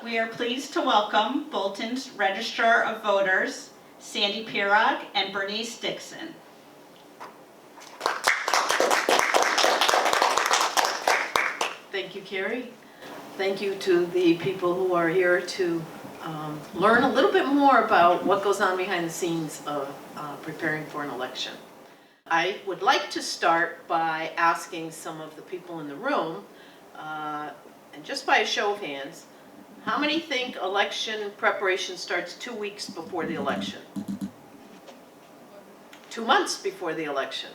We are pleased to welcome Bolton's Registrar of Voters, Sandy Pierog and Bernice Dixon. Thank you, Carrie. Thank you to the people who are here to learn a little bit more about what goes on behind the scenes of preparing for an election. I would like to start by asking some of the people in the room, and just by a show of hands, how many think election preparation starts 2 weeks before the election? 2 months before the election?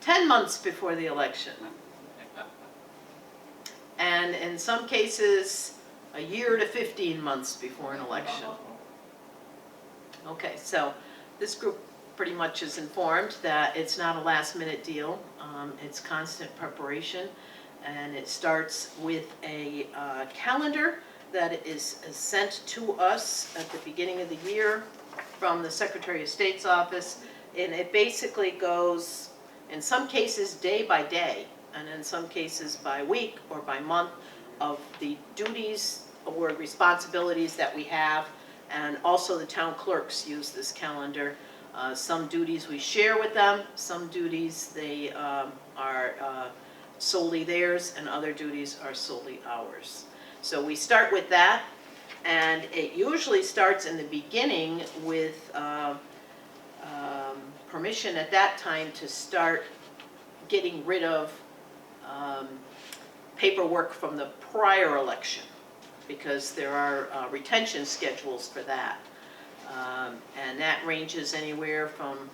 10 months before the election? And in some cases, a year to 15 months before an election. Okay, so this group pretty much is informed that it's not a last-minute deal. It's constant preparation, and it starts with a calendar that is sent to us at the beginning of the year from the Secretary of State's office, and it basically goes, in some cases, day by day, and in some cases by week or by month, of the duties or responsibilities that we have. And also the town clerks use this calendar. Some duties we share with them, some duties they are solely theirs, and other duties are solely ours. So we start with that, and it usually starts in the beginning with permission at that time to start getting rid of paperwork from the prior election, because there are retention schedules for that. And that ranges anywhere from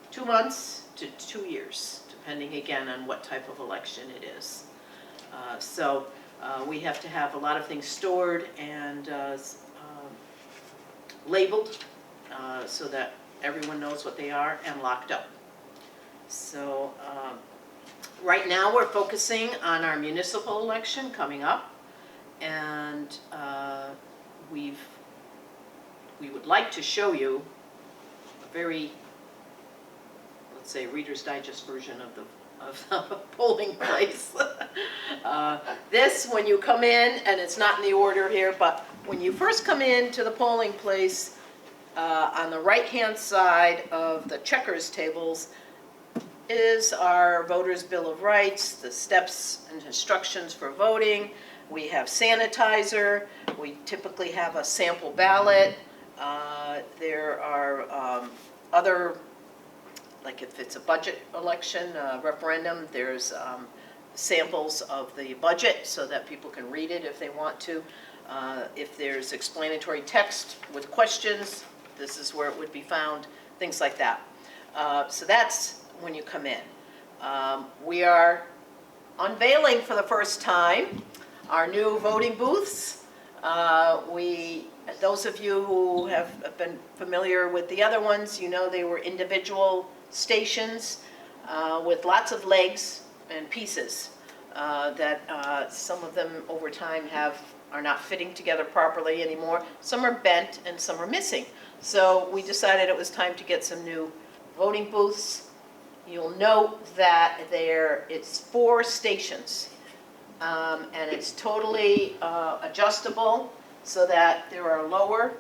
2 months to 2 years, depending again on what type of election it is. So we have to have a lot of things stored and labeled so that everyone knows what they are, and locked up. So right now we're focusing on our municipal election coming up, and we would like to show you a very, let's say, Reader's Digest version of the polling place. This, when you come in, and it's not in the order here, but when you first come in to the polling place, on the right-hand side of the checkers tables is our Voters' Bill of Rights, the steps and instructions for voting. We have sanitizer. We typically have a sample ballot. There are other, like if it's a budget election, referendum, there's samples of the budget so that people can read it if they want to. If there's explanatory text with questions, this is where it would be found, things like that. So that's when you come in. We are unveiling for the first time our new voting booths. Those of you who have been familiar with the other ones, you know they were individual stations with lots of legs and pieces that some of them over time are not fitting together properly anymore. Some are bent and some are missing. So we decided it was time to get some new voting booths. You'll note that it's 4 stations, and it's totally adjustable so that there are lower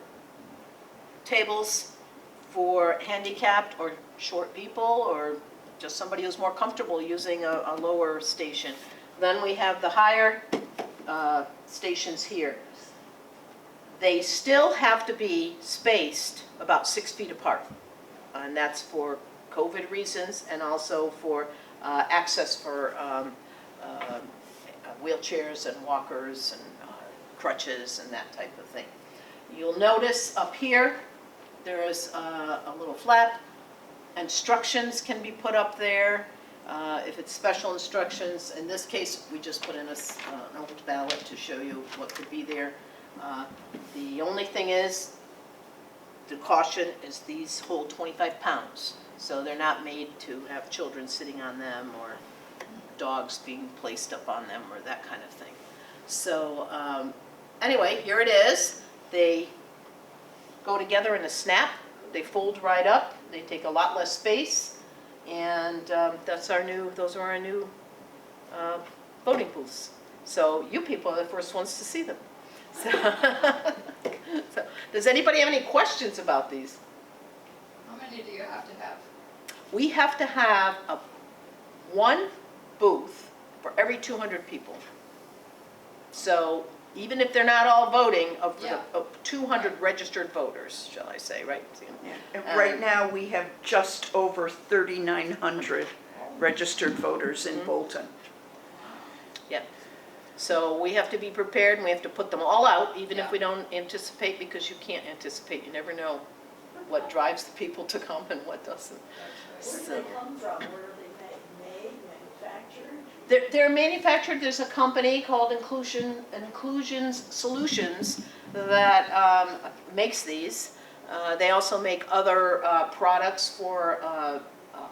tables for handicapped or short people, or just somebody who's more comfortable using a lower station. Then we have the higher stations here. They still have to be spaced about 6 feet apart, and that's for COVID reasons, and also for access for wheelchairs and walkers and crutches and that type of thing. You'll notice up here there is a little flap. Instructions can be put up there if it's special instructions. In this case, we just put in an old ballot to show you what could be there. The only thing is, the caution is these hold 25 pounds. So they're not made to have children sitting on them or dogs being placed up on them or that kind of thing. So anyway, here it is. They go together in a snap. They fold right up. They take a lot less space. And those are our new voting booths. So you people are the first ones to see them. So, so, does anybody have any questions about these? How many do you have to have? We have to have one booth for every 200 people. So even if they're not all voting, of the Yeah. of 200 registered voters, shall I say, right? Yeah, and right now, we have just over 3,900 registered voters in Bolton. Yep. So we have to be prepared, and we have to put them all out, even if Yeah. we don't anticipate, because you can't anticipate. You never know what drives the people to come and what doesn't. Where do they come from? Where are they made, manufactured? They're manufactured, there's a company called Inclusions Solutions that makes these. They also make other products for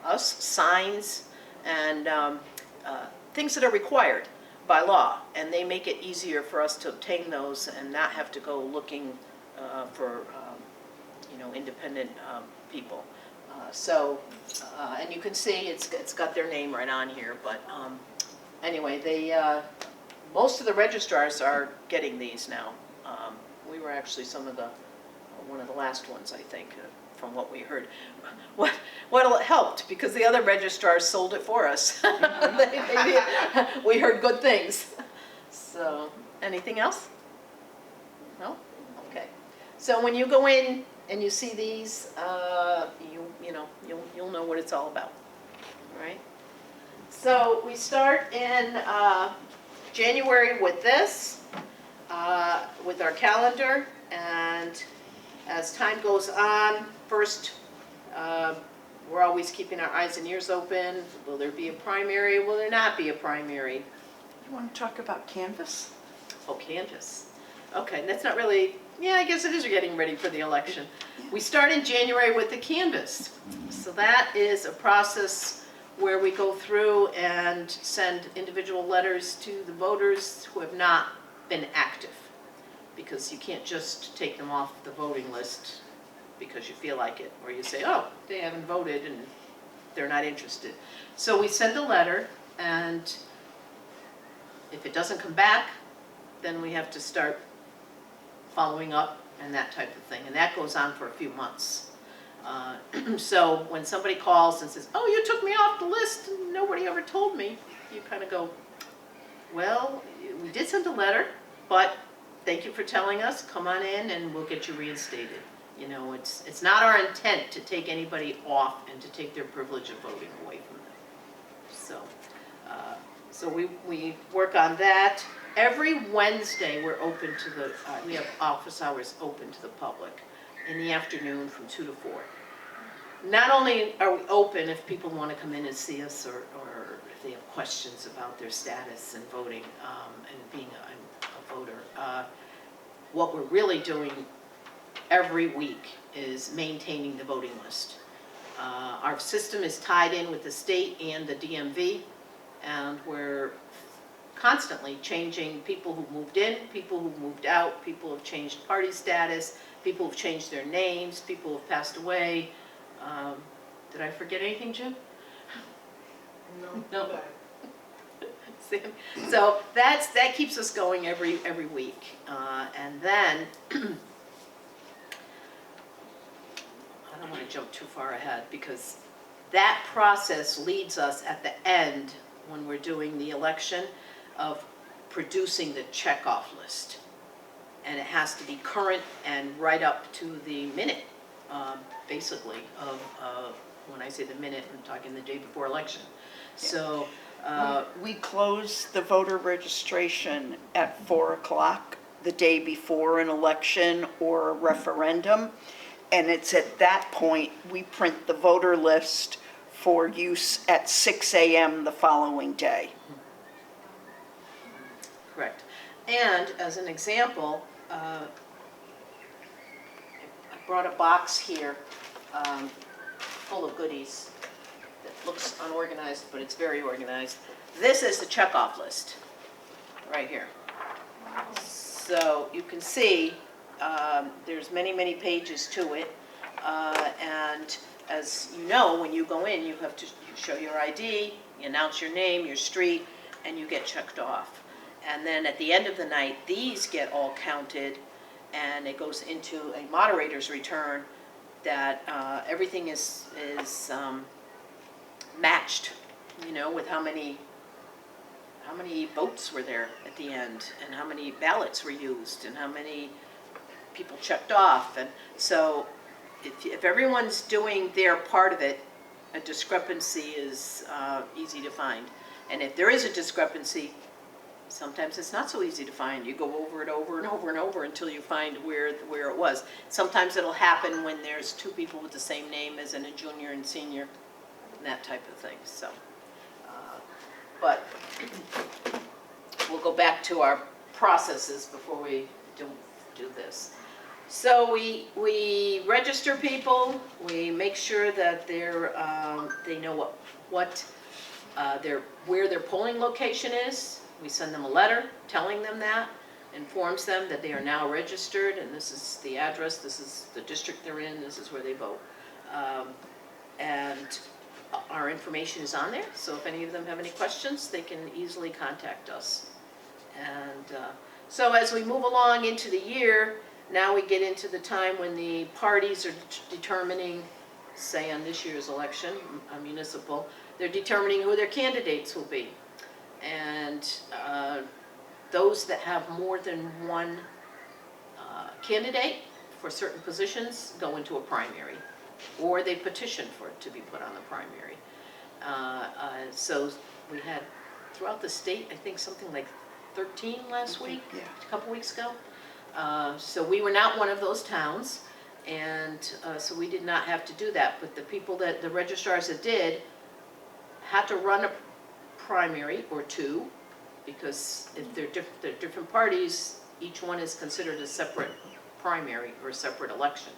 us, signs and things that are required by law. And they make it easier for us to obtain those and not have to go looking for, independent people. And you can see it's got their name right on here, but anyway, most of the registrars are getting these now. We were actually one of the last ones, I think, from what we heard. What helped, because the other registrars sold it for us. We heard good things. So, anything else? No? Okay. So when you go in and you see these, you'll know what it's all about, all right? So we start in January with this, with our calendar, and as time goes on, first, we're always keeping our eyes and ears open. Will there be a primary? Will there not be a primary? You want to talk about Canvas? Oh, canvas. Okay, that's not really, yeah, I guess it is getting ready for the election. We start in January with the canvas. So that is a process where we go through and send individual letters to the voters who have not been active. Because you can't just take them off the voting list because you feel like it, or you say, oh, they haven't voted and they're not interested. So we send a letter, and if it doesn't come back, then we have to start following up and that type of thing. And that goes on for a few months. So when somebody calls and says, oh, you took me off the list and nobody ever told me, you kind of go, well, we did send a letter, but thank you for telling us, come on in and we'll get you reinstated. You know, it's not our intent to take anybody off and to take their privilege of voting away from them. So we work on that. Every Wednesday, we're open to we have office hours open to the public in the afternoon from 2 to 4. Not only are we open if people want to come in and see us, or if they have questions about their status in voting and being a voter. What we're really doing every week is maintaining the voting list. Our system is tied in with the state and the DMV, and we're constantly changing people who moved in, people who moved out, people who have changed party status, people who have changed their names, people who have passed away. Did I forget anything, Jim? No. So that keeps us going every week. And then, I don't want to jump too far ahead, because that process leads us at the end, when we're doing the election, of producing the checkoff list. And it has to be current and right up to the minute, basically, of when I say the minute, I'm talking the day before election. So We close the voter registration at 4 o'clock the day before an election or a referendum. And it's at that point we print the voter list for use at 6 a.m. the following day. correct. And as an example, I brought a box here full of goodies that looks unorganized, but it's very organized. This is the checkoff list, right here. So you can see there's many pages to it. And as you know, when you go in, you have to show your ID, you announce your name, your street, and you get checked off. And then at the end of the night, these get all counted, and it goes into a moderator's return that everything is matched, with how many votes were there at the end, and how many ballots were used, and how many people checked off. And so if everyone's doing their part of it, a discrepancy is easy to find. And if there is a discrepancy, sometimes it's not so easy to find. You go over it over and over and over until you find where it was. Sometimes it'll happen when there's two people with the same name as in a junior and senior, and that type of thing. So, but we'll go back to our processes before we do this. So we register people. We make sure that they know where their polling location is. We send them a letter telling them that, informs them that they are now registered, and this is the address, this is the district they're in, this is where they vote. And our information is on there, so if any of them have any questions, they can easily contact us. And so as we move along into the year, now we get into the time when the parties are determining, say on this year's election, a municipal, they're determining who their candidates will be. And those that have more than one candidate for certain positions go into a primary, or they petition for it to be put on the primary. So we had, throughout the state, I think something like 13 last week, Yeah. a couple weeks ago. So we were not one of those towns, and so we did not have to do that. But the registrars that did, had to run a primary or two, because if they're different parties, each one is considered a separate primary or a separate election.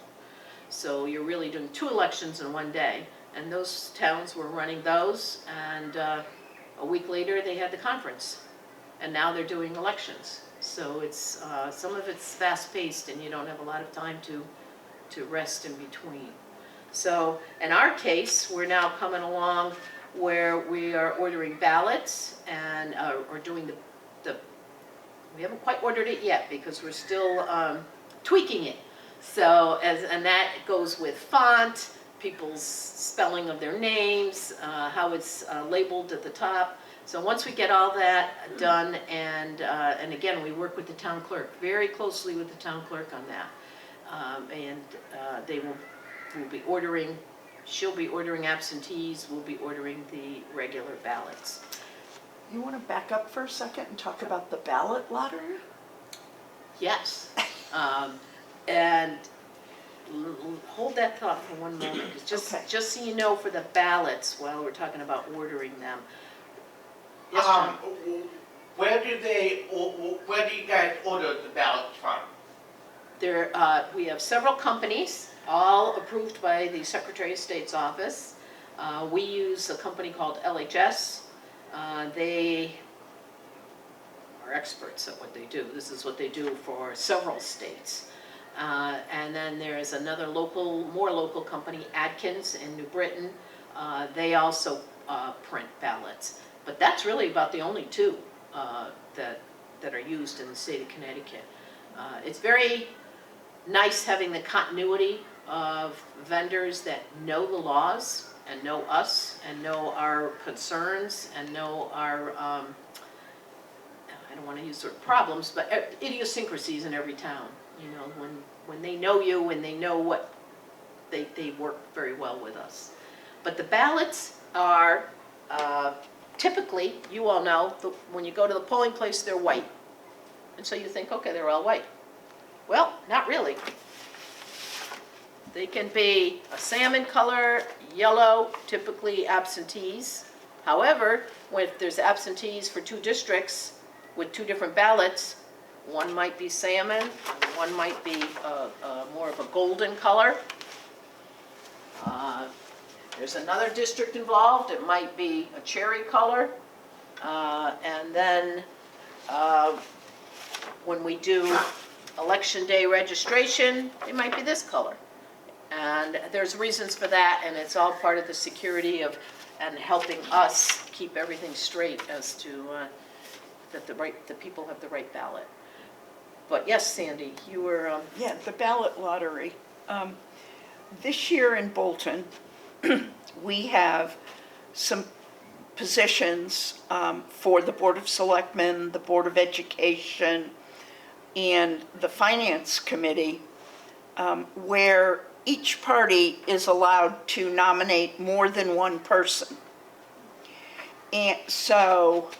So you're really doing two elections in one day, and those towns were running those, and a week later they had the conference, and now they're doing elections. So it's some of it's fast-paced, and you don't have a lot of time to rest in between. So in our case, we're now coming along where we are ordering ballots and or doing we haven't quite ordered it yet because we're still tweaking it. So and that goes with font, people's spelling of their names, how it's labeled at the top. So once we get all that done, and again, we work with the town clerk, very closely with the town clerk on that, and they will be ordering. She'll be ordering absentees, we'll be ordering the regular ballots. You want to back up for a second and talk about the ballot lottery? Yes, and hold that thought for one moment, just so you know, for the ballots, while we're talking about ordering them. Yes, John? Where do you guys order the ballots from? We have several companies, all approved by the Secretary of State's office. We use a company called LHS. They are experts at what they do. This is what they do for several states. And then there's another more local company, Adkins in New Britain. They also print ballots. But that's really about the only two that are used in the state of Connecticut. It's very nice having the continuity of vendors that know the laws and know us and know our concerns and know our, I don't want to use sort of problems, but idiosyncrasies in every town. You know, when they know you and they know what, they work very well with us. But the ballots are typically, you all know, when you go to the polling place, they're white. And so you think, okay, they're all white. Well, not really. They can be a salmon color, yellow, typically absentees. However, if there's absentees for two districts with two different ballots, one might be salmon, one might be more of a golden color. There's another district involved, it might be a cherry color. And then when we do election day registration, it might be this color. And there's reasons for that, and it's all part of the security of and helping us keep everything straight as to that the people have the right ballot. But yes, Sandy, you were, Yeah, the ballot lottery. This year in Bolton, we have some positions for the Board of Selectmen, the Board of Education, and the Finance Committee, where each party is allowed to nominate more than one person. And so,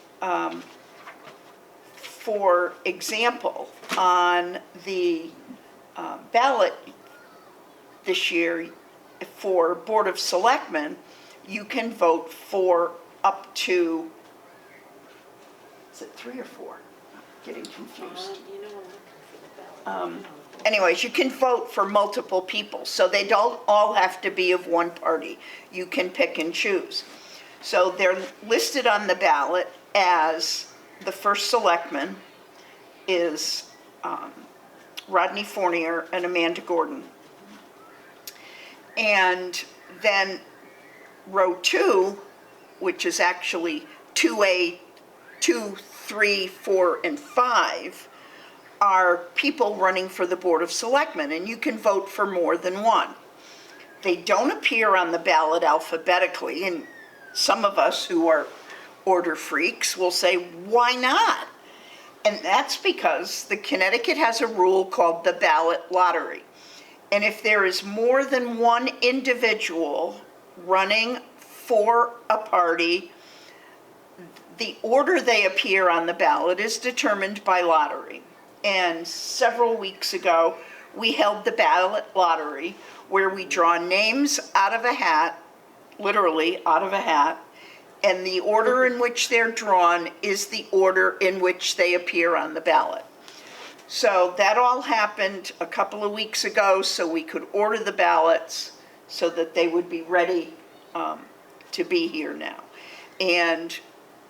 for example, on the ballot this year for Board of Selectmen, you can vote for up to, is it 3 or 4? I'm getting confused. you know, I'm looking for the ballot. Anyways, you can vote for multiple people, so they don't all have to be of one party. You can pick and choose. So they're listed on the ballot as the first selectman is Rodney Fournier and Amanda Gordon. And then row 2, which is actually 2A, 2, 3, 4, and 5, are people running for the Board of Selectmen, and you can vote for more than one. They don't appear on the ballot alphabetically, and some of us who are order freaks will say, why not? And that's because the Connecticut has a rule called the ballot lottery. And if there is more than one individual running for a party, the order they appear on the ballot is determined by lottery. And several weeks ago, we held the ballot lottery where we draw names out of a hat, literally out of a hat, and the order in which they're drawn is the order in which they appear on the ballot. So that all happened a couple of weeks ago, so we could order the ballots so that they would be ready to be here now. And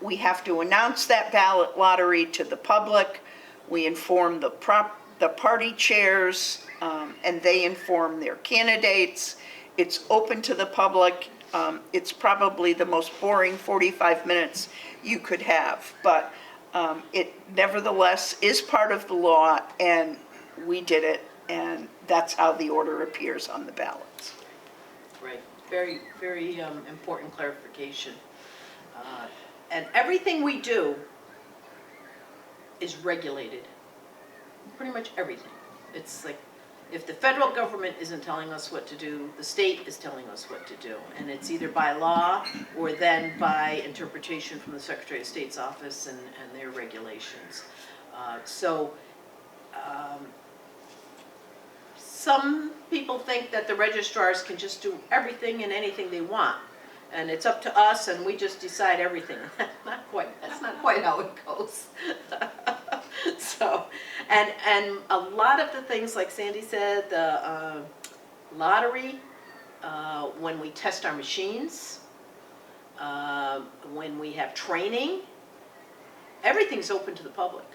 we have to announce that ballot lottery to the public. We inform the party chairs, and they inform their candidates. It's open to the public. It's probably the most boring 45 minutes you could have, but it nevertheless is part of the law, and we did it, and that's how the order appears on the ballots. Right, very, very important clarification. And everything we do is regulated, pretty much everything. It's like, if the federal government isn't telling us what to do, the state is telling us what to do. And it's either by law or then by interpretation from the Secretary of State's office and their regulations. Some people think that the registrars can just do everything and anything they want. And it's up to us and we just decide everything. That's not quite how it goes. So, and a lot of the things, like Sandy said, the lottery, when we test our machines, when we have training, everything's open to the public.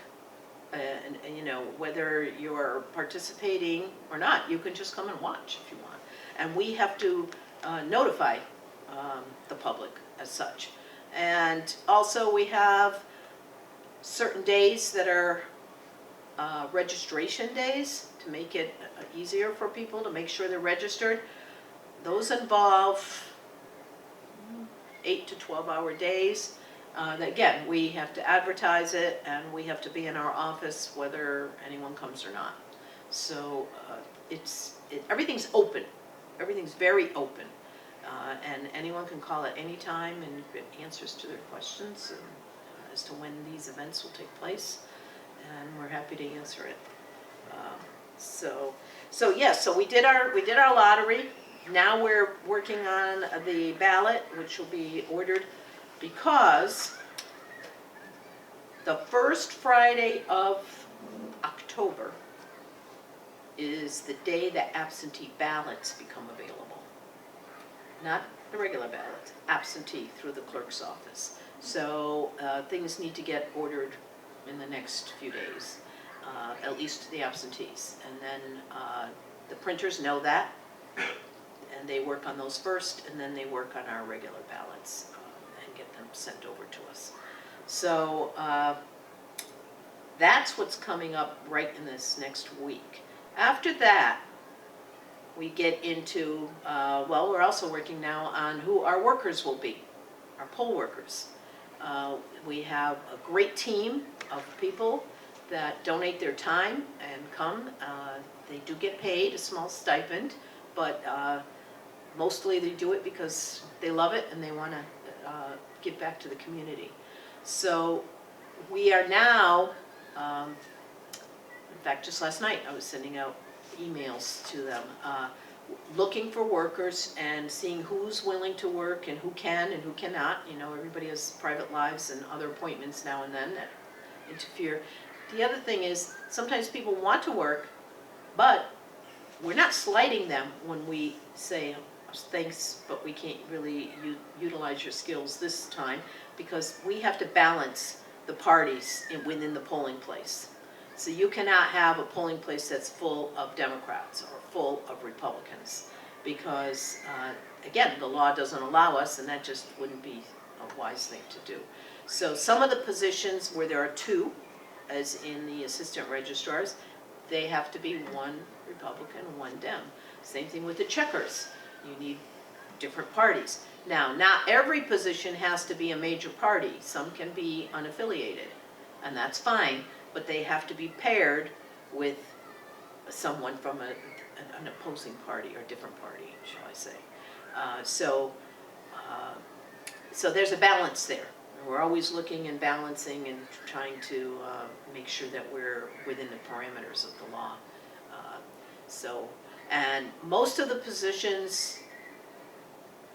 And you know, whether you're participating or not, you can just come and watch if you want. And we have to notify the public as such. And also we have certain days that are registration days to make it easier for people to make sure they're registered. Those involve 8 to 12-hour days. Again, we have to advertise it and we have to be in our office whether anyone comes or not. So everything's open. Everything's very open. And anyone can call at any time and get answers to their questions as to when these events will take place, and we're happy to answer it. So we did our lottery. Now we're working on the ballot, which will be ordered because the first Friday of October is the day that absentee ballots become available. Not the regular ballots, absentee through the clerk's office. So things need to get ordered in the next few days, at least the absentees. And then the printers know that, and they work on those first, and then they work on our regular ballots and get them sent over to us. So That's what's coming up right in this next week. After that, we get into, well, we're also working now on who our workers will be, our poll workers. We have a great team of people that donate their time and come. They do get paid a small stipend, but mostly they do it because they love it and they want to give back to the community. So we are now, in fact, just last night I was sending out emails to them, looking for workers and seeing who's willing to work and who can and who cannot. You know, everybody has private lives and other appointments now and then that interfere. The other thing is, sometimes people want to work, but we're not slighting them when we say, thanks, but we can't really utilize your skills this time, because we have to balance the parties within the polling place. So you cannot have a polling place that's full of Democrats or full of Republicans, because, again, the law doesn't allow us, and that just wouldn't be a wise thing to do. So some of the positions where there are two, as in the assistant registrars, they have to be one Republican, one Dem. Same thing with the checkers. You need different parties. Now, not every position has to be a major party. Some can be unaffiliated, and that's fine, but they have to be paired with someone from an opposing party or different party, shall I say. So there's a balance there. We're always looking and balancing and trying to make sure that we're within the parameters of the law. And most of the positions,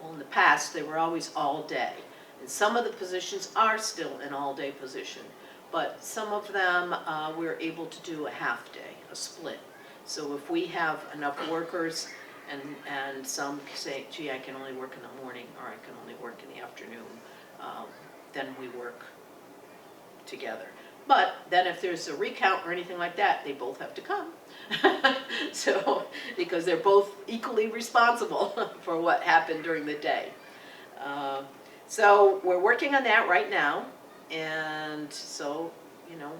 well, in the past, they were always all day. And some of the positions are still an all-day position. But some of them, we're able to do a half day, a split. So if we have enough workers and some say, gee, I can only work in the morning or I can only work in the afternoon, then we work together. But then if there's a recount or anything like that, they both have to come. So, because they're both equally responsible for what happened during the day. So we're working on that right now. And so, you know,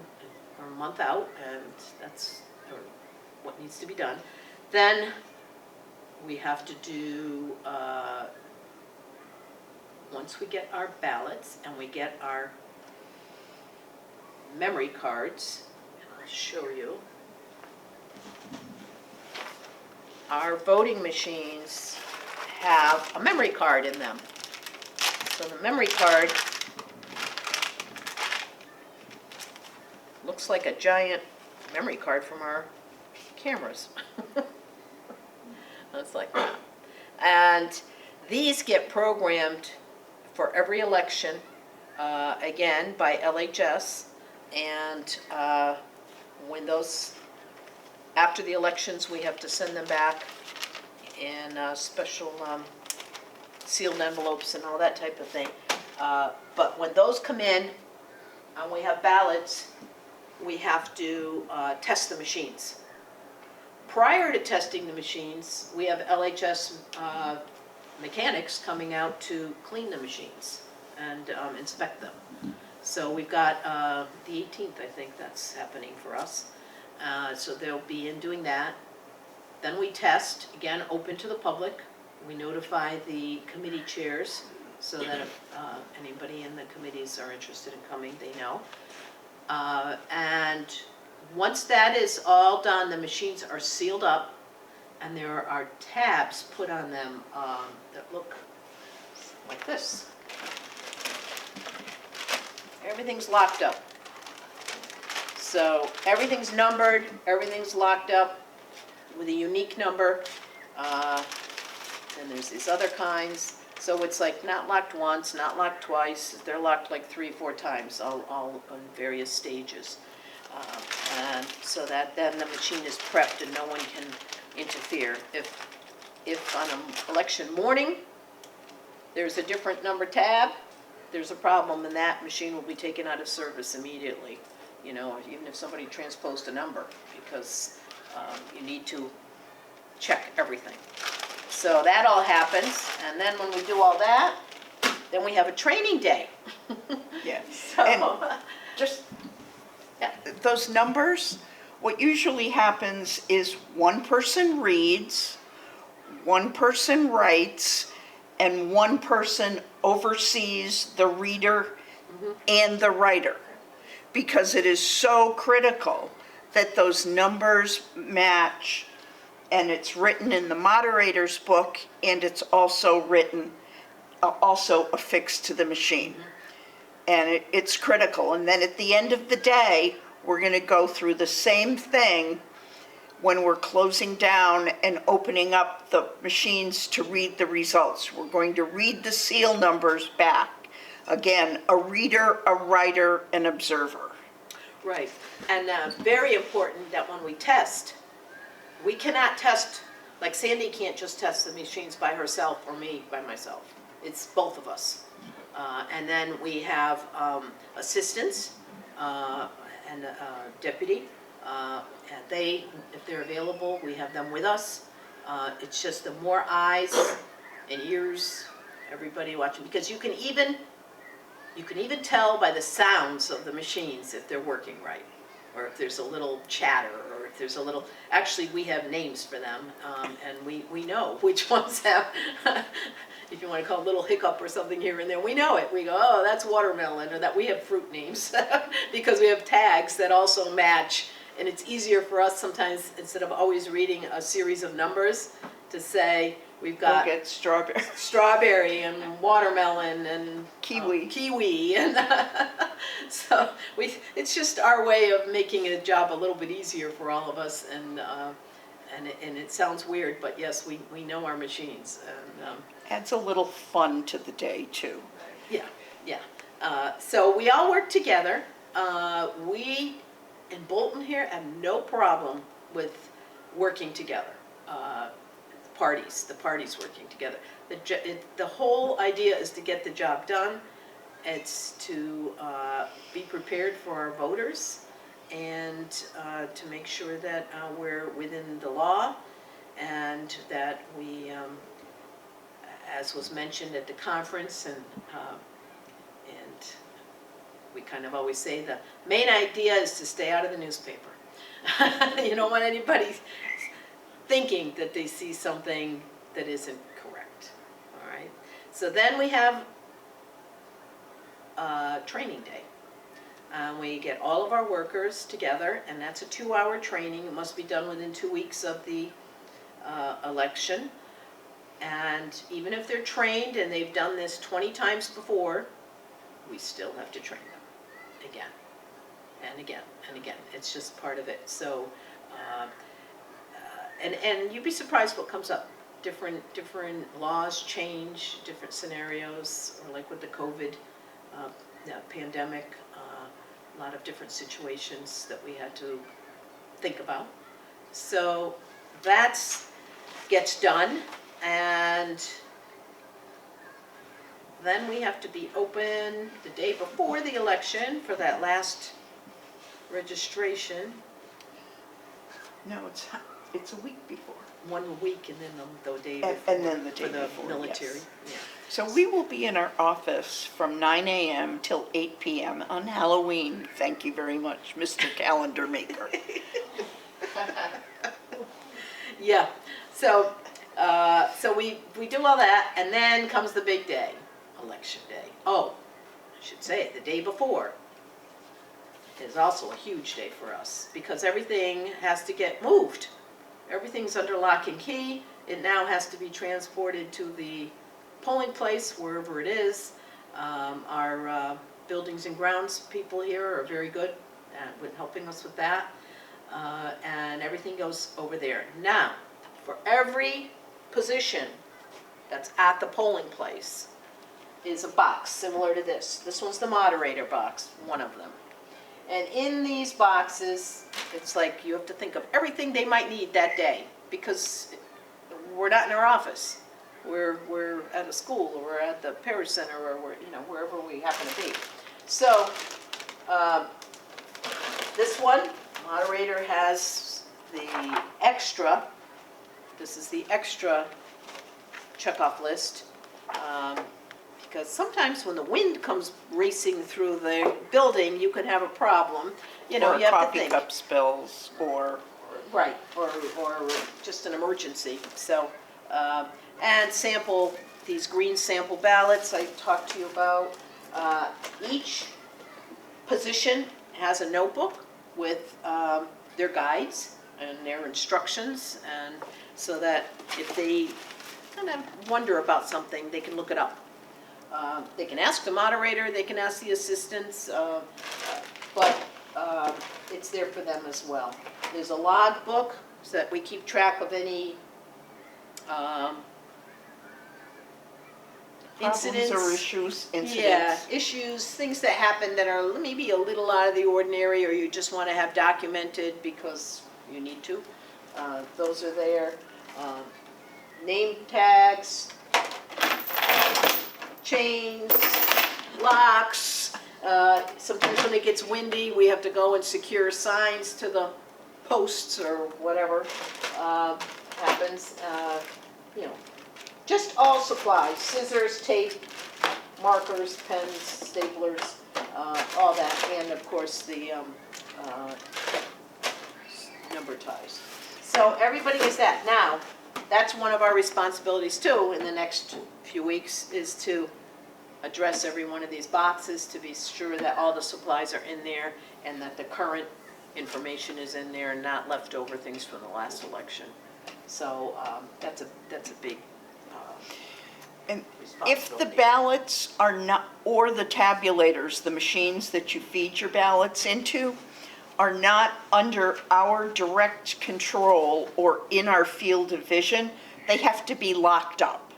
we're a month out, and that's what needs to be done. Then we have to do, once we get our ballots and we get our memory cards, and I'll show you, our voting machines have a memory card in them. So the memory card looks like a giant memory card from our cameras. It's like that. And these get programmed for every election, again, by LHS. And when those, after the elections, we have to send them back in special sealed envelopes and all that type of thing. But when those come in and we have ballots, we have to test the machines. Prior to testing the machines, we have LHS mechanics coming out to clean the machines and inspect them. So we've got the 18th, I think that's happening for us. So they'll be in doing that. Then we test, again, open to the public. We notify the committee chairs so that if anybody in the committees are interested in coming, they know. And once that is all done, the machines are sealed up, and there are tabs put on them that look like this. Everything's locked up. So everything's numbered, everything's locked up with a unique number. And there's these other kinds. So it's like not locked once, not locked twice. They're locked like 3 or 4 times, all on various stages. And so that then the machine is prepped and no one can interfere. If on an election morning there's a different number tab, there's a problem, and that machine will be taken out of service immediately. You know, even if somebody transposed a number, because you need to check everything. So that all happens, and then when we do all that, then we have a training day. Yes. So, And just those numbers, what usually happens is one person reads, one person writes, and one person oversees the reader and the writer. Because it is so critical that those numbers match, and it's written in the moderator's book, and it's also written, also affixed to the machine. And it's critical. And then at the end of the day, we're going to go through the same thing when we're closing down and opening up the machines to read the results. We're going to read the seal numbers back. Again, a reader, a writer, an observer. Right, and very important that when we test, we cannot test, like Sandy can't just test the machines by herself or me by myself. It's both of us. And then we have assistants and deputy. And they, if they're available, we have them with us. It's just the more eyes and ears, everybody watching, because you can even tell by the sounds of the machines if they're working right, or if there's a little chatter, or if there's a little, actually we have names for them, and we know which ones have, if you want to call it a little hiccup or something here and there, we know it. We go, oh, that's watermelon, or that we have fruit names, because we have tags that also match, and it's easier for us sometimes, instead of always reading a series of numbers, to say, we've got We'll get strawberry. strawberry and watermelon and Kiwi. and so it's just our way of making a job a little bit easier for all of us, and it sounds weird, but yes, we know our machines, and Adds a little fun to the day too. yeah. So we all work together. We in Bolton here have no problem with working together. The parties working together. The whole idea is to get the job done. It's to be prepared for our voters, and to make sure that we're within the law, and that we, as was mentioned at the conference, and we kind of always say the main idea is to stay out of the newspaper. You don't want anybody thinking that they see something that isn't correct, all right? So then we have training day. We get all of our workers together, and that's a 2-hour training. It must be done within 2 weeks of the election. And even if they're trained and they've done this 20 times before, we still have to train them again and again and again. It's just part of it. So, and you'd be surprised what comes up. Different laws change, different scenarios, or like with the COVID pandemic, a lot of different situations that we had to think about. So that gets done, and then we have to be open the day before the election for that last registration. No, it's a week before. 1 week, and then the day And- before. and then the day for the before, military. yes. Yeah. So we will be in our office from 9 a.m. till 8 p.m. on Halloween. Thank you very much, Mr. Calendar Maker. Yeah. So we do all that, and then comes the big day, Election Day. Oh, I should say it, the day before is also a huge day for us, because everything has to get moved. Everything's under lock and key. It now has to be transported to the polling place, wherever it is. Our buildings and grounds people here are very good at helping us with that. And everything goes over there. Now, for every position that's at the polling place is a box similar to this. This one's the moderator box, one of them. And in these boxes, it's like you have to think of everything they might need that day, because we're not in our office. We're at a school, or we're at the parish center, or we're, wherever we happen to be. So this one, moderator has the extra. This is the extra checkoff list. Because sometimes when the wind comes racing through the building, you can have a problem. You know, Or you have to coffee think. cup spills, or, Right, or just an emergency, so, and sample, these green sample ballots I talked to you about. Each position has a notebook with their guides and their instructions, and so that if they kind of wonder about something, they can look it up. They can ask the moderator, they can ask the assistants, but it's there for them as well. There's a log book so that we keep track of any incidents. problems or issues, Yeah, incidents. issues, things that happen that are maybe a little out of the ordinary, or you just want to have documented because you need to. Those are there. Name tags, chains, locks. Sometimes when it gets windy, we have to go and secure signs to the posts or whatever happens. You know, just all supplies, scissors, tape, markers, pens, staplers, all that, and of course the number ties. So everybody gets that. Now, that's one of our responsibilities too in the next few weeks, is to address every one of these boxes to be sure that all the supplies are in there and that the current information is in there and not leftover things from the last election. So that's a big And if the responsibility. ballots are not, or the tabulators, the machines that you feed your ballots into, are not under our direct control or in our field of vision, they have to be locked up.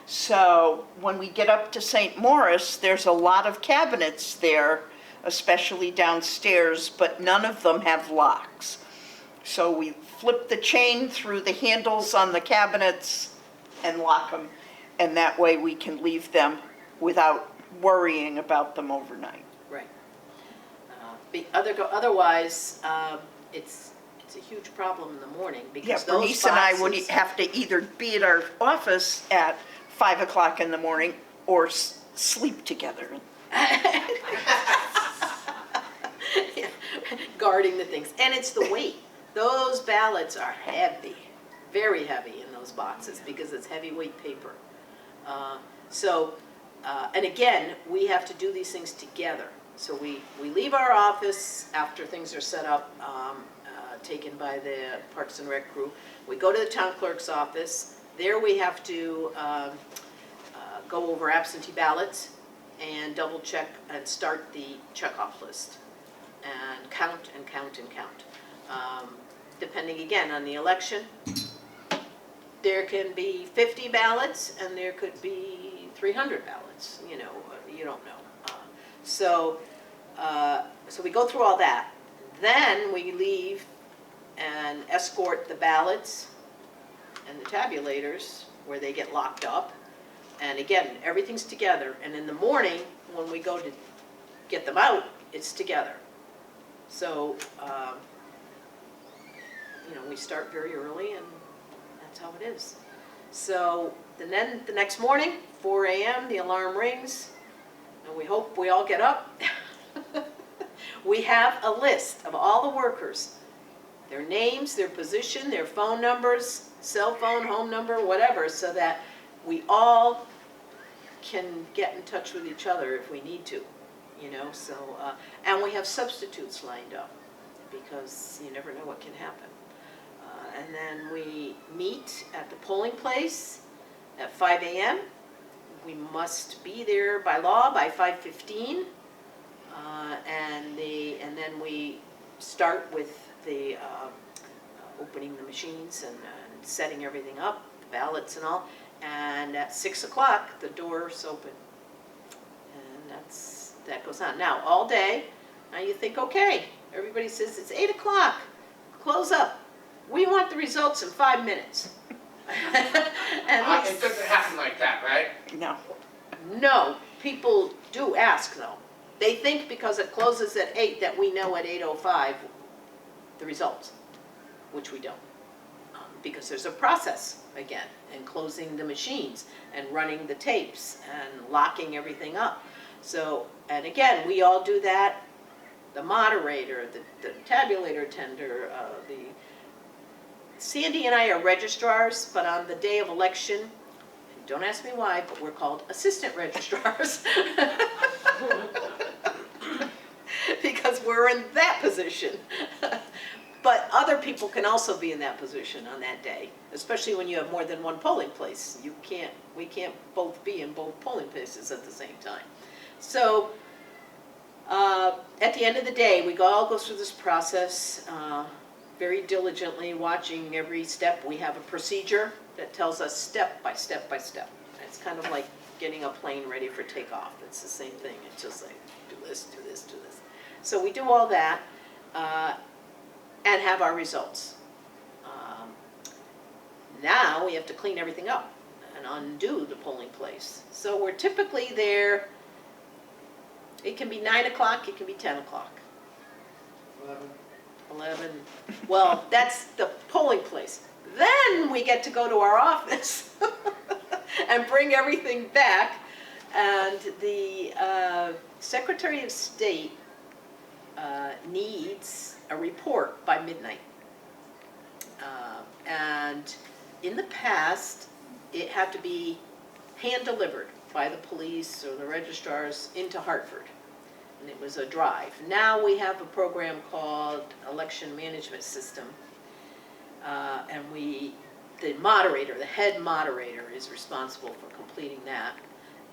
So when we get up to St. Maurice, there's a lot of cabinets there, especially downstairs, but none of them have locks. So we flip the chain through the handles on the cabinets and lock them, and that way we can leave them without worrying about them overnight. Right. Otherwise, it's a huge problem in the morning Yeah, because those Bernice and I would boxes- have to either be at our office at 5 o'clock in the morning or sleep together. guarding the things. And it's the weight. Those ballots are heavy, very heavy in those boxes because it's heavyweight paper. And again, we have to do these things together. So we leave our office after things are set up, taken by the Parks and Rec crew. We go to the town clerk's office. There we have to go over absentee ballots and double check and start the checkoff list and count and count and count. Depending again on the election, there can be 50 ballots and there could be 300 ballots, you know, you don't know. So we go through all that. Then we leave and escort the ballots and the tabulators where they get locked up. And again, everything's together. And in the morning, when we go to get them out, it's together. So, you know, we start very early and that's how it is. So, and then the next morning, 4 a.m., the alarm rings, and we hope we all get up. We have a list of all the workers, their names, their position, their phone numbers, cell phone, home number, whatever, so that we all can get in touch with each other if we need to, you know, so, and we have substitutes lined up, because you never know what can happen. And then we meet at the polling place at 5 a.m. We must be there by law by 5:15, and then we start with the opening the machines and setting everything up, the ballots and all. And at 6 o'clock, the doors open, and that goes on. Now, all day, now you think, okay, everybody says it's 8 o'clock, close up. We want the results in 5 minutes. And It doesn't happen like that, right? No. no, people do ask though. They think because it closes at 8 that we know at 8:05 the results, which we don't. because there's a process again, and closing the machines, and running the tapes, and locking everything up. So, and again, we all do that, the moderator, the tabulator tender, Sandy and I are registrars, but on the day of election, don't ask me why, but we're called assistant registrars. Because we're in that position. But other people can also be in that position on that day, especially when you have more than one polling place. We can't both be in both polling places at the same time. So, at the end of the day, we all go through this process very diligently, watching every step. We have a procedure that tells us step by step by step. It's kind of like getting a plane ready for takeoff. It's the same thing. It's just like, do this, do this, do this. So we do all that. And have our results. Now we have to clean everything up and undo the polling place. So we're typically there, it can be 9 o'clock, it can be 10 o'clock. 11, well, that's the polling place. Then we get to go to our office and bring everything back. And the Secretary of State needs a report by midnight. And in the past, it had to be hand-delivered by the police or the registrars into Hartford. And it was a drive. Now we have a program called Election Management System. And the moderator, the head moderator, is responsible for completing that.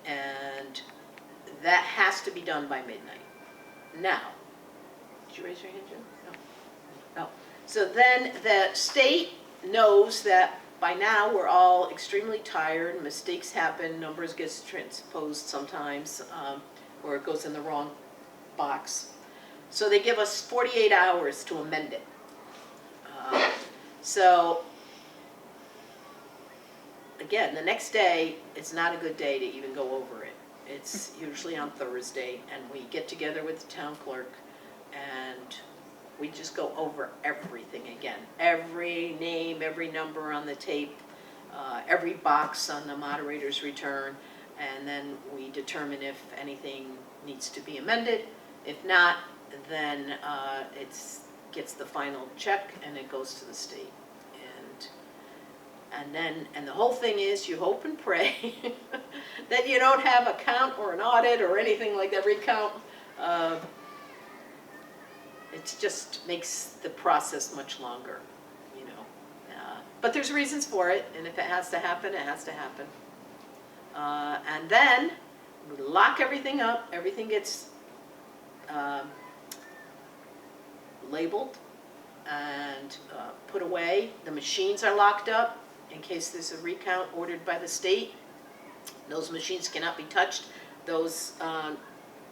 And that has to be done by midnight. Now, did you raise your hand, Jim? No. So then the state knows that by now we're all extremely tired, mistakes happen, numbers get transposed sometimes, or it goes in the wrong box. So they give us 48 hours to amend it. So again, the next day, it's not a good day to even go over it. It's usually on Thursday, and we get together with the town clerk, and we just go over everything again. Every name, every number on the tape, every box on the moderator's return, and then we determine if anything needs to be amended. If not, then it gets the final check and it goes to the state. And the whole thing is you hope and pray that you don't have a count or an audit or anything like that, recount. It just makes the process much longer, you know. But there's reasons for it, and if it has to happen, it has to happen. And then we lock everything up, everything gets labeled and put away. The machines are locked up in case there's a recount ordered by the state. Those machines cannot be touched. Those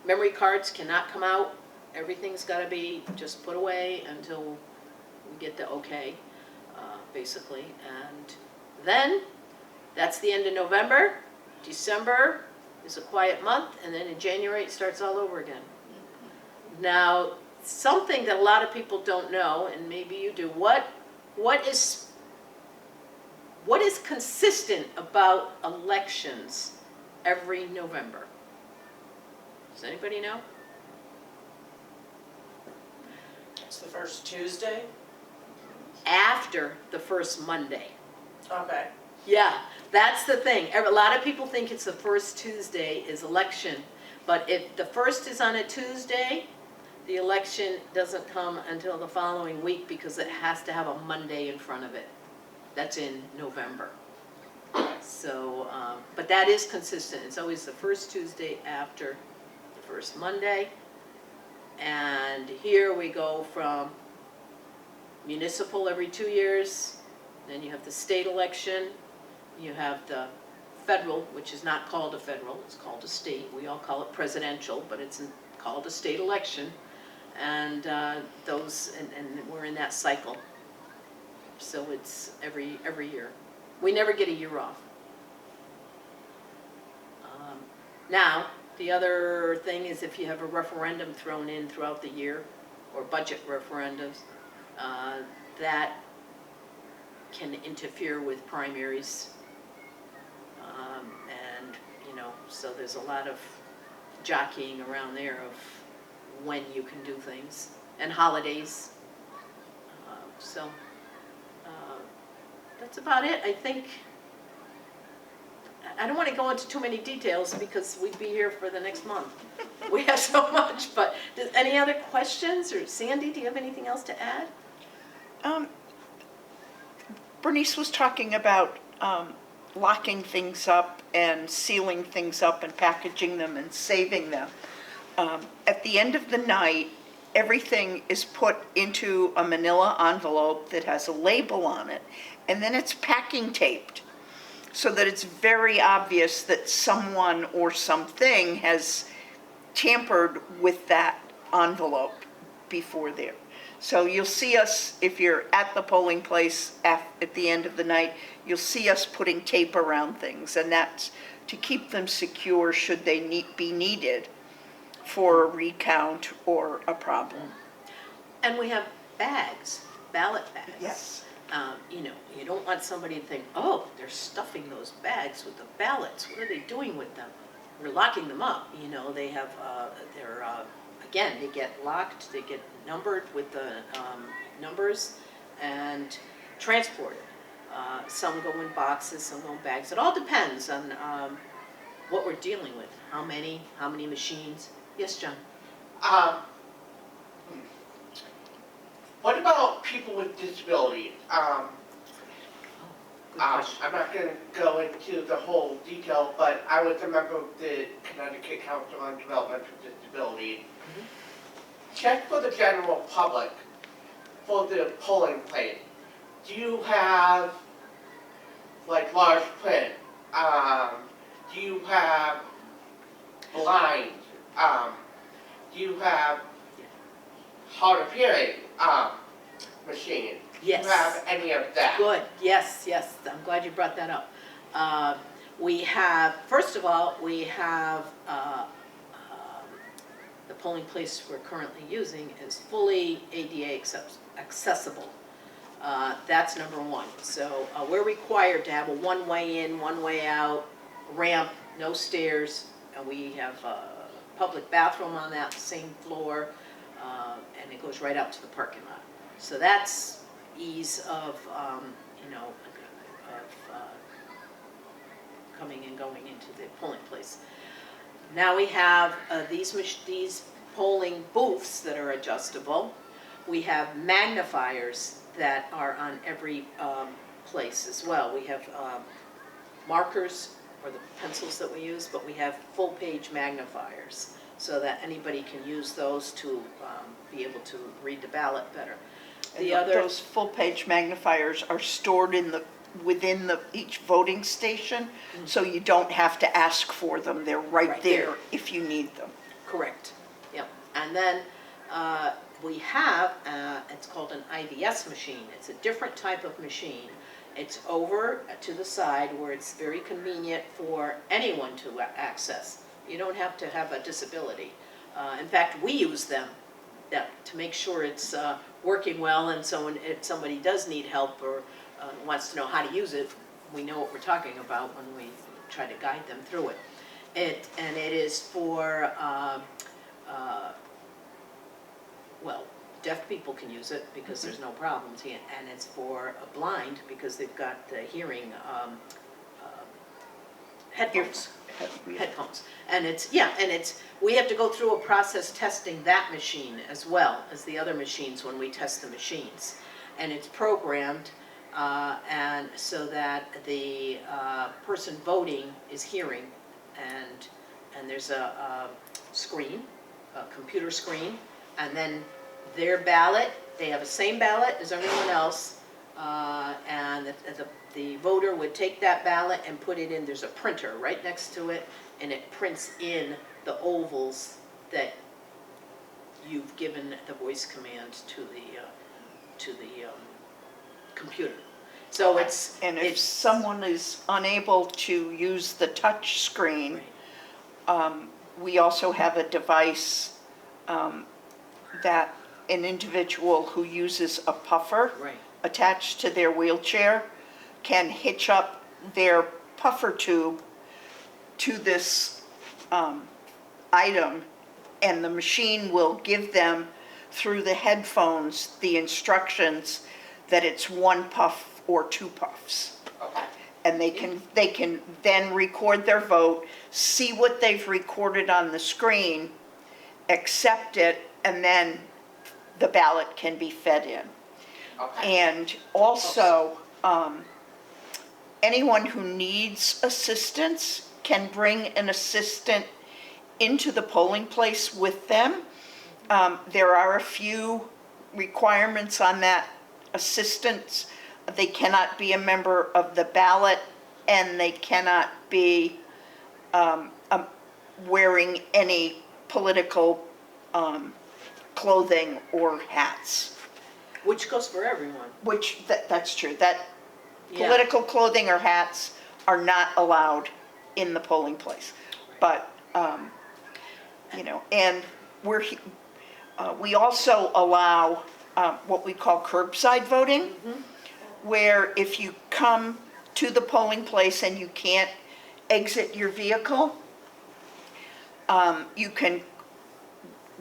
memory cards cannot come out. Everything's got to be just put away until we get the okay, basically. And then that's the end of November. December is a quiet month, and then in January it starts all over again. Now, something that a lot of people don't know, and maybe you do, what is consistent about elections every November? Does anybody know? It's the first Tuesday? After the first Monday. Okay. Yeah, that's the thing. A lot of people think it's the first Tuesday is election, but if the first is on a Tuesday, the election doesn't come until the following week because it has to have a Monday in front of it. That's in November. So, but that is consistent. It's always the first Tuesday after the first Monday. And here we go from municipal every 2 years, then you have the state election, you have the federal, which is not called a federal, it's called a state. We all call it presidential, but it's called a state election. And and we're in that cycle. So it's every year. We never get a year off. Now, the other thing is if you have a referendum thrown in throughout the year, or budget referendums, that can interfere with primaries. And, you know, so there's a lot of jockeying around there of when you can do things, and holidays. So that's about it, I think. I don't want to go into too many details because we'd be here for the next month. We have so much, but any other questions? Or Sandy, do you have anything else to add? Bernice was talking about locking things up and sealing things up and packaging them and saving them. At the end of the night, everything is put into a manila envelope that has a label on it, and then it's packing taped so that it's very obvious that someone or something has tampered with that envelope before there. So you'll see us, if you're at the polling place at the end of the night, you'll see us putting tape around things, and that's to keep them secure should they be needed for a recount or a problem. And we have bags, ballot bags. Yes. You know, you don't want somebody to think, oh, they're stuffing those bags with the ballots. What are they doing with them? We're locking them up. You know, they have, again, they get locked, they get numbered with the numbers and transported. Some go in boxes, some go in bags. It all depends on what we're dealing with. How many machines. Yes, John? What about people with disabilities? Good question. I'm not going to go into the whole detail, but I was a member of the Connecticut Council on Developmental Disabilities. Check for the general public for the polling place. Do you have like large print? Do you have blinds? Do you have hard of hearing machine? Yes. Do you have any of that? Good, yes, I'm glad you brought that up. We have, first of all, we have the polling place we're currently using is fully ADA accessible. That's number one. So we're required to have a one-way in, one-way out, ramp, no stairs, and we have a public bathroom on that same floor, and it goes right out to the parking lot. So that's ease of, you know, of coming and going into the polling place. Now we have these polling booths that are adjustable. We have magnifiers that are on every place as well. We have markers, or the pencils that we use, but we have full-page magnifiers so that anybody can use those to be able to read the ballot better. Those full-page magnifiers are stored within each voting station, so you don't have to ask for them. They're right there if you need them. Correct. Yep. And then we have, it's called an IVS machine. It's a different type of machine. It's over to the side where it's very convenient for anyone to access. You don't have to have a disability. In fact, we use them to make sure it's working well, and so if somebody does need help or wants to know how to use it, we know what we're talking about when we try to guide them through it. And it is for, well, deaf people can use it because there's no problems, and it's for a blind because they've got the hearing headphones. And we have to go through a process testing that machine as well as the other machines when we test the machines. And it's programmed and so that the person voting is hearing, and there's a screen, a computer screen, and then their ballot, they have the same ballot as everyone else, and the voter would take that ballot and put it in, there's a printer right next to it, and it prints in the ovals that you've given the voice command to the computer. So And if someone is unable to use the touch screen, we also have a device that an individual who uses a puffer Right. attached to their wheelchair can hitch up their puffer tube to this item, and the machine will give them, through the headphones, the instructions that it's 1 puff or 2 puffs. Okay. And they can then record their vote, see what they've recorded on the screen, accept it, and then the ballot can be fed in. Okay. And also, anyone who needs assistance can bring an assistant into the polling place with them. There are a few requirements on that assistance. They cannot be a member of the ballot, and they cannot be wearing any political clothing or hats. Which goes for everyone. Which, that's true, that Yeah. political clothing or hats are not allowed in the polling place. But, and we also allow what we call curbside voting, where if you come to the polling place and you can't exit your vehicle,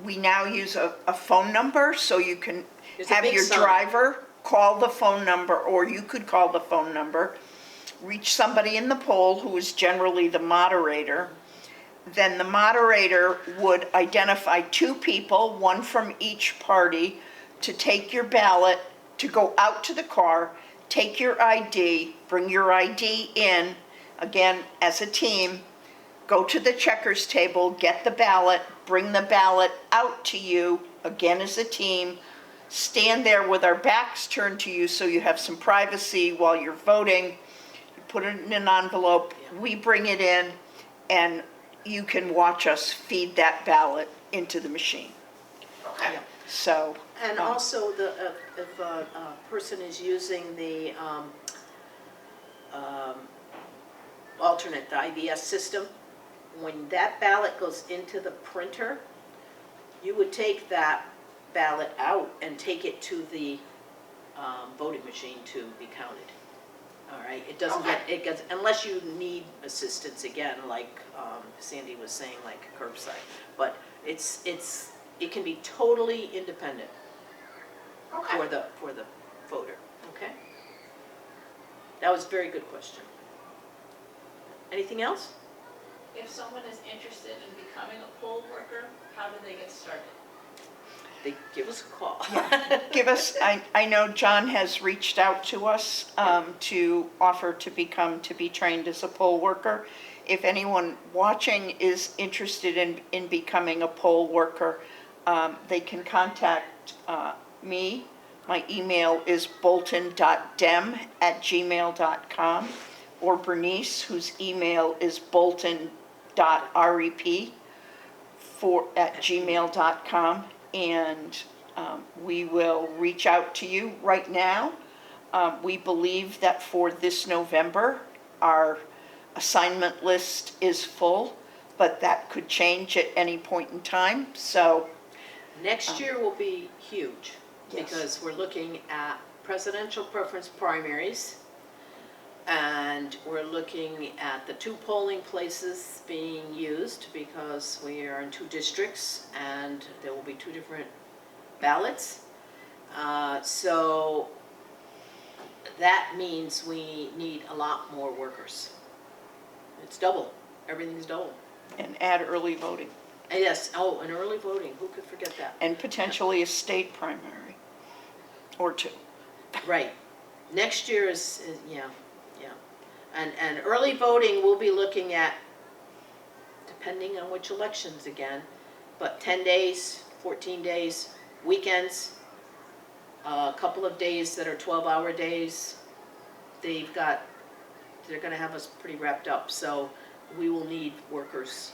we now use a phone number, so you can There's a have big your sign. driver call the phone number, or you could call the phone number, reach somebody in the poll who is generally the moderator. Then the moderator would identify 2 people, 1 from each party, to take your ballot, to go out to the car, take your ID, bring your ID in, again, as a team, go to the checkers table, get the ballot, bring the ballot out to you, again as a team, stand there with our backs turned to you so you have some privacy while you're voting. You put it in an envelope, we bring it in, and you can watch us feed that ballot into the machine. Okay. Yeah. So, And also, if a person is using the alternate, the IBS system, when that ballot goes into the printer, you would take that ballot out and take it to the voting machine to be counted. All right, it doesn't get, it gets, unless you need assistance again, like Sandy was saying, like curbside. But it can be totally independent Okay. for the voter, okay? That was a very good question. Anything else? If someone is interested in becoming a poll worker, how do they get started? They give us a call. give us, I know John has reached out to us to offer to be trained as a poll worker. If anyone watching is interested in becoming a poll worker, they can contact me. My email is bolton.dem@gmail.com, or Bernice, whose email is bolton.rep@gmail.com, and we will reach out to you. Right now, we believe that for this November, our assignment list is full, but that could change at any point in time, so. Next year will be huge, Yes. because we're looking at presidential preference primaries, and we're looking at the 2 polling places being used, because we are in 2 districts, and there will be 2 different ballots. So that means we need a lot more workers. It's double, everything's double. And add early voting, And yes, oh, and early voting, who could forget that? and potentially a state primary, or 2. Right. Next year is yeah. And early voting, we'll be looking at, depending on which elections again, but 10 days, 14 days, weekends, a couple of days that are 12-hour days. They're gonna have us pretty wrapped up, so we will need workers.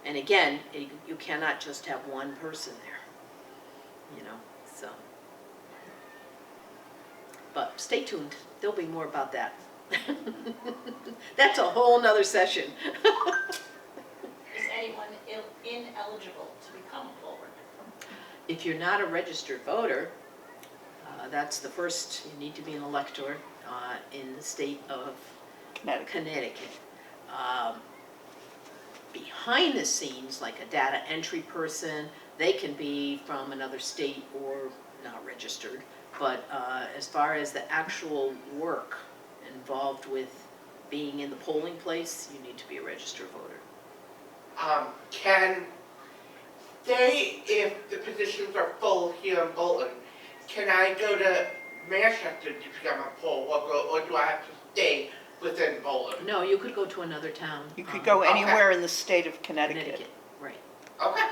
And again, you cannot just have one person there, so. But stay tuned, there'll be more about that. That's a whole nother session. Is anyone ineligible to become a poll worker? If you're not a registered voter, that's the first, you need to be an elector in the state of Connecticut. Connecticut. Behind the scenes, like a data entry person, they can be from another state or not registered. But as far as the actual work involved with being in the polling place, you need to be a registered voter. Can they, if the positions are full here in Bolton, can I go to Manchester to become a poll worker, or do I have to stay within Bolton? No, you could go to another town. You could go Okay. anywhere in the state of Connecticut. Connecticut, right. Okay.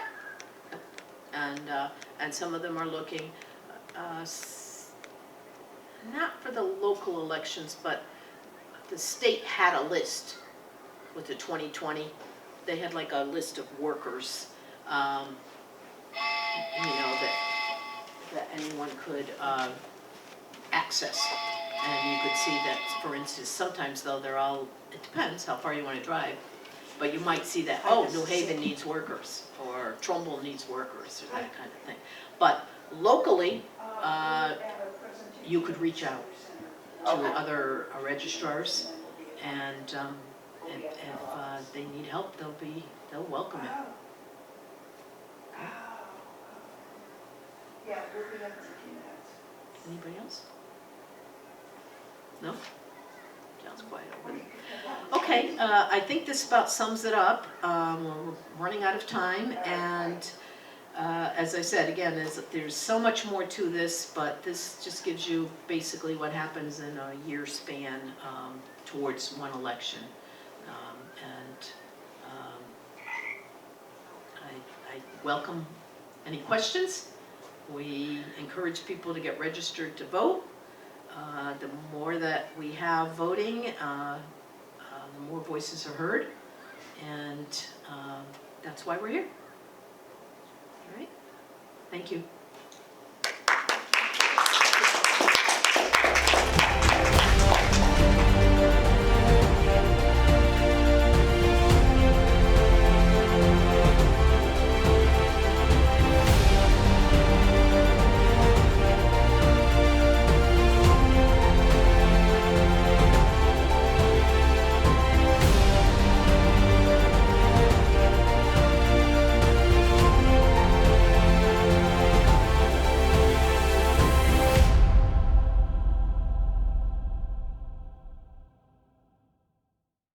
And some of them are looking, not for the local elections, but the state had a list with the 2020. They had like a list of workers, that anyone could access. And you could see that, for instance, sometimes though they're all, it depends how far you want to drive, but you might see that, oh, New Haven needs workers, or Trumbull needs workers, or that kind of thing. But locally, you could reach out to other registrars, and if they need help, they'll welcome it. Yeah, we'll be up to a few minutes. Anybody else? No? Sounds quiet over there. Okay, I think this about sums it up. We're running out of time, and as I said, again, there's so much more to this, but this just gives you basically what happens in a year span towards one election. I welcome any questions. We encourage people to get registered to vote. The more that we have voting, the more voices are heard, and that's why we're here. All right, thank you.